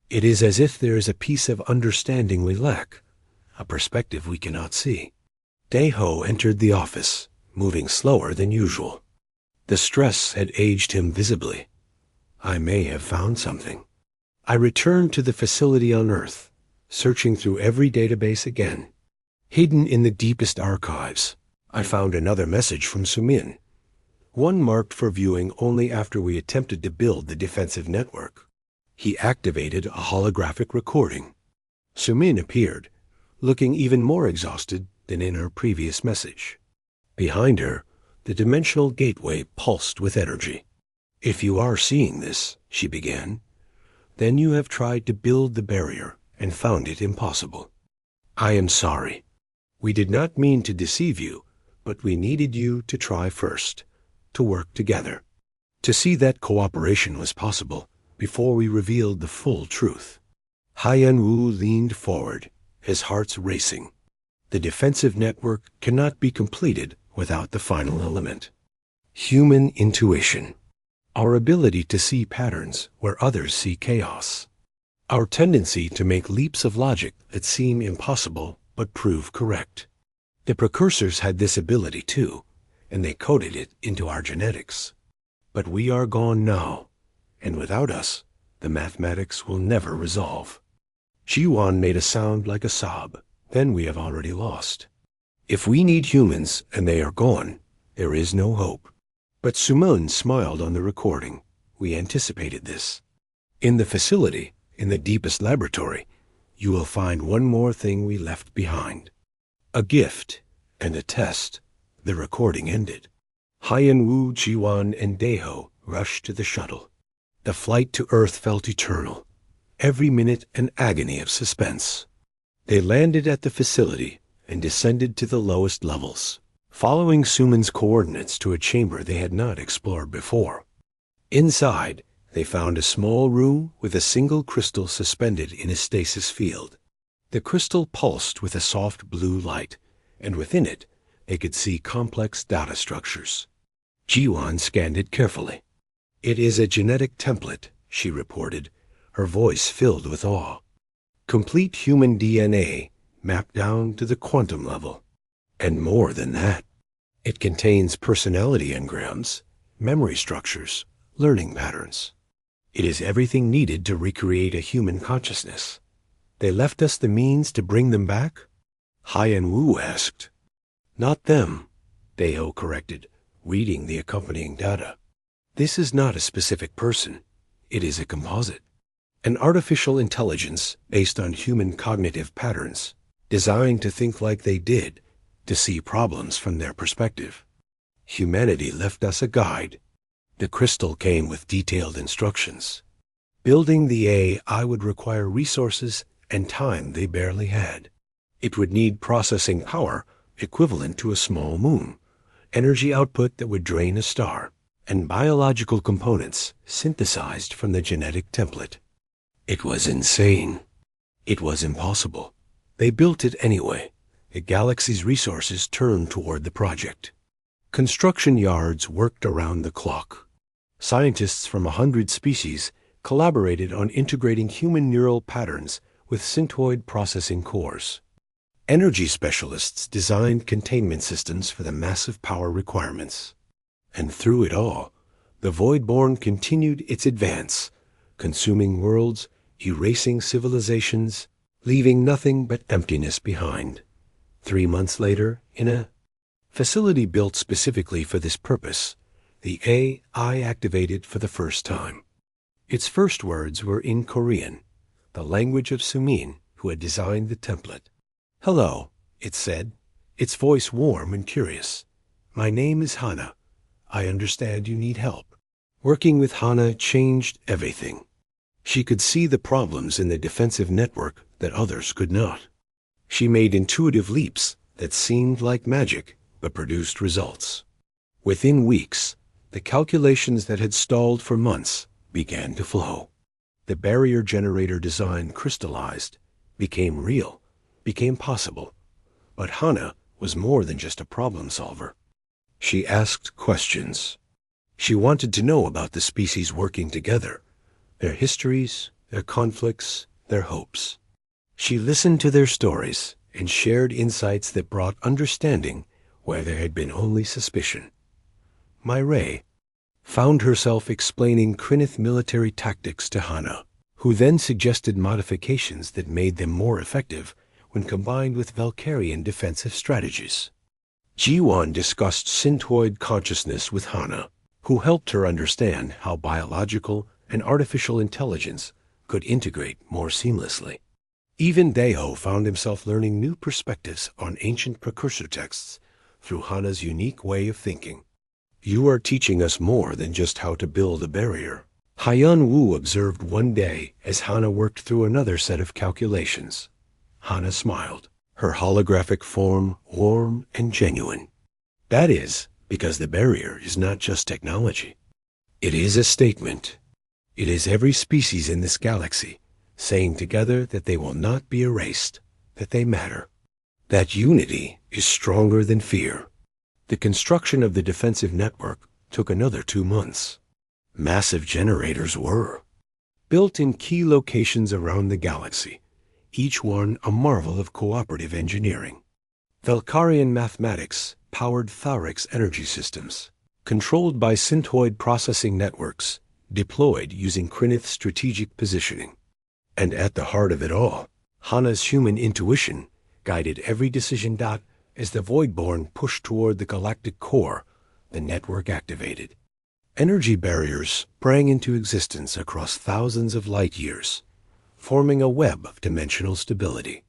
It is as if there is a piece of understanding we lack, a perspective we cannot see. Daeho entered the office, moving slower than usual. The stress had aged him visibly. I may have found something. I returned to the facility on Earth, searching through every database again. Hidden in the deepest archives, I found another message from Sumin, one marked for viewing only after we attempted to build the defensive network. He activated a holographic recording. Sumin appeared, looking even more exhausted than in her previous message. Behind her, the dimensional gateway pulsed with energy. "If you are seeing this," she began, "then you have tried to build the barrier and found it impossible. I am sorry. We did not mean to deceive you, but we needed you to try first, to work together, to see that cooperation was possible before we revealed the full truth." Haiyan Wu leaned forward, his heart racing. The defensive network cannot be completed without the final element. Human intuition. Our ability to see patterns where others see chaos. Our tendency to make leaps of logic that seem impossible but prove correct. The precursors had this ability too, and they coded it into our genetics. But we are gone now, and without us, the mathematics will never resolve. Jiwan made a sound like a sob. Then we have already lost. If we need humans and they are gone, there is no hope. But Sumun smiled on the recording. We anticipated this. In the facility, in the deepest laboratory, you will find one more thing we left behind. A gift and a test. The recording ended. Haiyan Wu, Jiwan, and Daeho rushed to the shuttle. The flight to Earth felt eternal. Every minute an agony of suspense. They landed at the facility and descended to the lowest levels, following Suman's coordinates to a chamber they had not explored before. Inside, they found a small room with a single crystal suspended in a stasis field. The crystal pulsed with a soft blue light, and within it, they could see complex data structures. Jiwan scanned it carefully. "It is a genetic template," she reported, her voice filled with awe. "Complete human DNA mapped down to the quantum level. And more than that. It contains personality engrams, memory structures, learning patterns. It is everything needed to recreate a human consciousness. They left us the means to bring them back?" Haiyan Wu asked. "Not them," Daeho corrected, reading the accompanying data. "This is not a specific person. It is a composite. An artificial intelligence based on human cognitive patterns, designed to think like they did, to see problems from their perspective. Humanity left us a guide. The crystal came with detailed instructions. Building the AI would require resources and time they barely had. It would need processing power equivalent to a small moon, energy output that would drain a star, and biological components synthesized from the genetic template. It was insane. It was impossible. They built it anyway. The galaxy's resources turned toward the project. Construction yards worked around the clock. Scientists from 100 species collaborated on integrating human neural patterns with synthoid processing cores. Energy specialists designed containment systems for the massive power requirements. And through it all, the Voidborn continued its advance, consuming worlds, erasing civilizations, leaving nothing but emptiness behind. 3 months later, in a facility built specifically for this purpose, the AI activated for the first time. Its first words were in Korean, the language of Sumin, who had designed the template. "Hello," it said, its voice warm and curious. "My name is Hana. I understand you need help." Working with Hana changed everything. She could see the problems in the defensive network that others could not. She made intuitive leaps that seemed like magic but produced results. Within weeks, the calculations that had stalled for months began to flow. The barrier generator design crystallized, became real, became possible. But Hana was more than just a problem solver. She asked questions. She wanted to know about the species working together, their histories, their conflicts, their hopes. She listened to their stories and shared insights that brought understanding where there had been only suspicion. Myray found herself explaining Krynith military tactics to Hana, who then suggested modifications that made them more effective when combined with Valkyrian defensive strategies. Jiwon discussed synthoid consciousness with Hana, who helped her understand how biological and artificial intelligence could integrate more seamlessly. Even Daeho found himself learning new perspectives on ancient precursor texts through Hana's unique way of thinking. "You are teaching us more than just how to build a barrier," Hyun Woo observed one day as Hana worked through another set of calculations. Hana smiled, her holographic form warm and genuine. "That is because the barrier is not just technology. It is a statement. It is every species in this galaxy saying together that they will not be erased, that they matter. That unity is stronger than fear." The construction of the defensive network took another 2 months. Massive generators were built in key locations around the galaxy, each one a marvel of cooperative engineering. Valkyrian mathematics powered Tharic's energy systems, controlled by synthoid processing networks, deployed using Krynith's strategic positioning. And at the heart of it all, Hana's human intuition guided every decision. As the Voidborn pushed toward the galactic core, the network activated. Energy barriers sprang into existence across thousands of light years, forming a web of dimensional stability.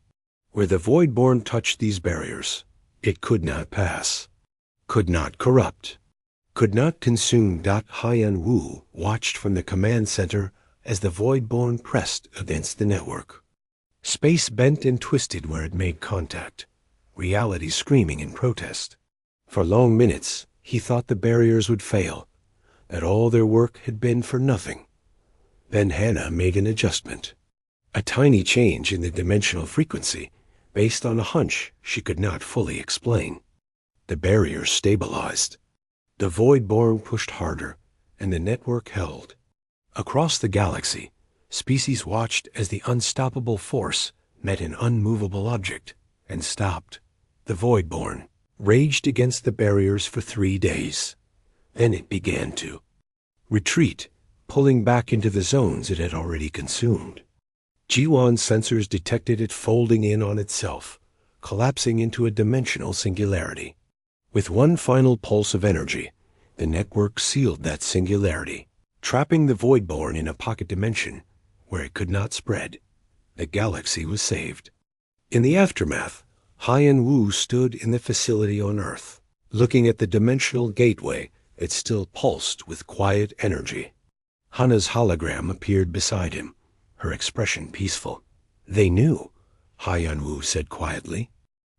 Where the Voidborn touched these barriers, it could not pass, could not corrupt, could not consume. Hyun Woo watched from the command center as the Voidborn pressed against the network. Space bent and twisted where it made contact, reality screaming in protest. For long minutes, he thought the barriers would fail, that all their work had been for nothing. Then Hana made an adjustment, a tiny change in the dimensional frequency based on a hunch she could not fully explain. The barriers stabilized. The Voidborn pushed harder, and the network held. Across the galaxy, species watched as the unstoppable force met an unmovable object and stopped. The Voidborn raged against the barriers for 3 days. Then it began to retreat, pulling back into the zones it had already consumed. Jiwon's sensors detected it folding in on itself, collapsing into a dimensional singularity. With one final pulse of energy, the network sealed that singularity, trapping the Voidborn in a pocket dimension where it could not spread. The galaxy was saved. In the aftermath, Hyun Woo stood in the facility on Earth, looking at the dimensional gateway that still pulsed with quiet energy. Hana's hologram appeared beside him, her expression peaceful. "They knew," Hyun Woo said quietly.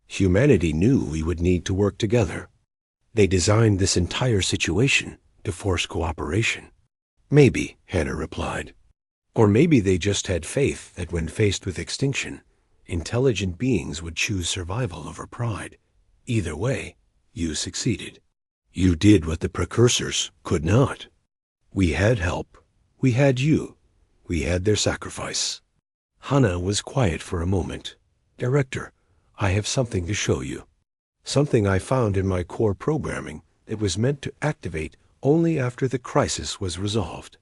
"Humanity knew we would need to work together. They designed this entire situation to force cooperation." "Maybe," Hana replied. "Or maybe they just had faith that when faced with extinction, intelligent beings would choose survival over pride. Either way, you succeeded. You did what the precursors could not. We had help. We had you. We had their sacrifice." Hana was quiet for a moment. "Director, I have something to show you. Something I found in my core programming that was meant to activate only after the crisis was resolved."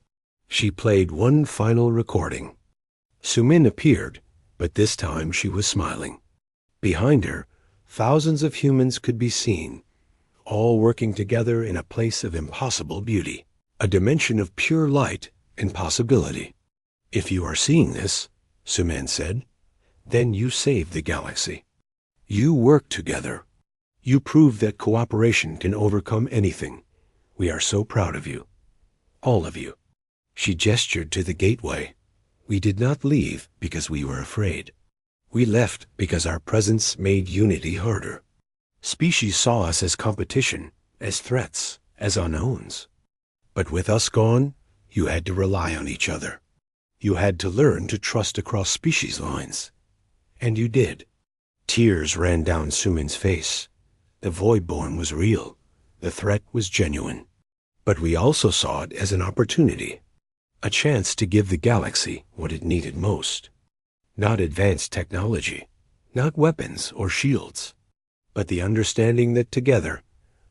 She played one final recording. Sumin appeared, but this time she was smiling. Behind her, thousands of humans could be seen, all working together in a place of impossible beauty, a dimension of pure light and possibility. "If you are seeing this," Sumin said, "then you saved the galaxy. You worked together. You proved that cooperation can overcome anything. We are so proud of you. All of you." She gestured to the gateway. "We did not leave because we were afraid. We left because our presence made unity harder. Species saw us as competition, as threats, as unknowns. But with us gone, you had to rely on each other. You had to learn to trust across species lines. And you did." Tears ran down Sumin's face. The Voidborn was real. The threat was genuine. But we also saw it as an opportunity. A chance to give the galaxy what it needed most. Not advanced technology, not weapons or shields, but the understanding that together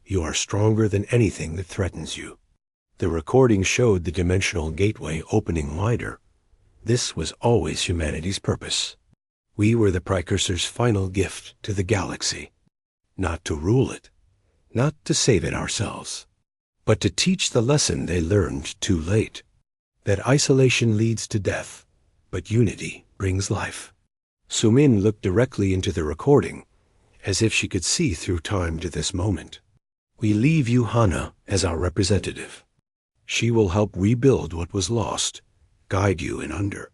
you are stronger than anything that threatens you. The recording showed the dimensional gateway opening wider. This was always humanity's purpose. We were the Precursor's final gift to the galaxy. Not to rule it, not to save it ourselves, but to teach the lesson they learned too late. That isolation leads to death, but unity brings life. Sumin looked directly into the recording, as if she could see through time to this moment. We leave you Hana as our representative. She will help rebuild what was lost, guide you in under.